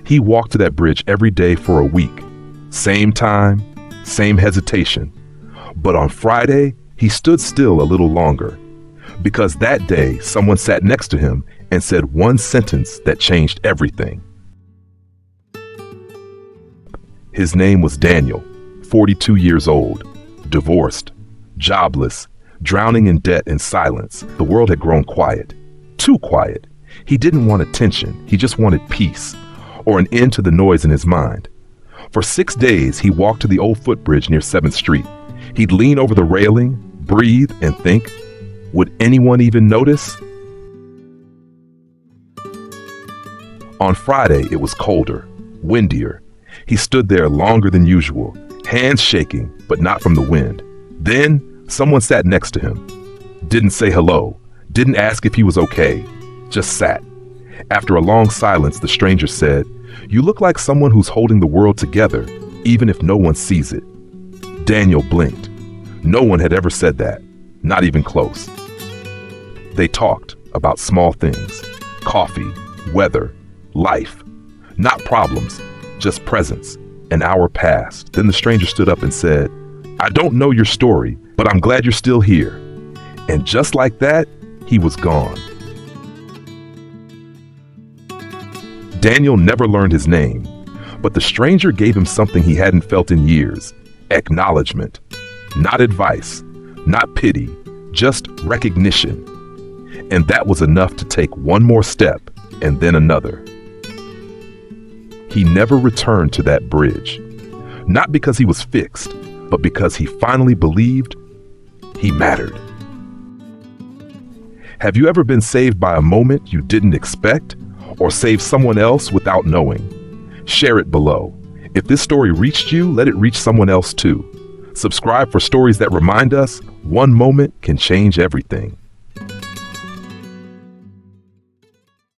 He walked to that bridge every day for a week. Same time, same hesitation. But on Friday, he stood still a little longer, because that day someone sat next to him and said one sentence that changed everything. His name was Daniel, 42 years old, divorced, jobless, drowning in debt and silence. The world had grown quiet, too quiet. He didn't want attention, he just wanted peace, or an end to the noise in his mind. For 6 days, he walked to the old footbridge near 7th Street. He'd lean over the railing, breathe, and think, would anyone even notice? On Friday, it was colder, windier. He stood there longer than usual, hands shaking, but not from the wind. Then, someone sat next to him. Didn't say hello, didn't ask if he was okay, just sat. After a long silence, the stranger said, "You look like someone who's holding the world together, even if no one sees it." Daniel blinked. No one had ever said that, not even close. They talked about small things, coffee, weather, life. Not problems, just presence. An hour passed. Then the stranger stood up and said, "I don't know your story, but I'm glad you're still here." And just like that, he was gone. Daniel never learned his name, but the stranger gave him something he hadn't felt in years: acknowledgement. Not advice, not pity, just recognition. And that was enough to take one more step, and then another. He never returned to that bridge, not because he was fixed, but because he finally believed he mattered. Have you ever been saved by a moment you didn't expect, or saved someone else without knowing? Share it below. If this story reached you, let it reach someone else too. Subscribe for stories that remind us one moment can change everything.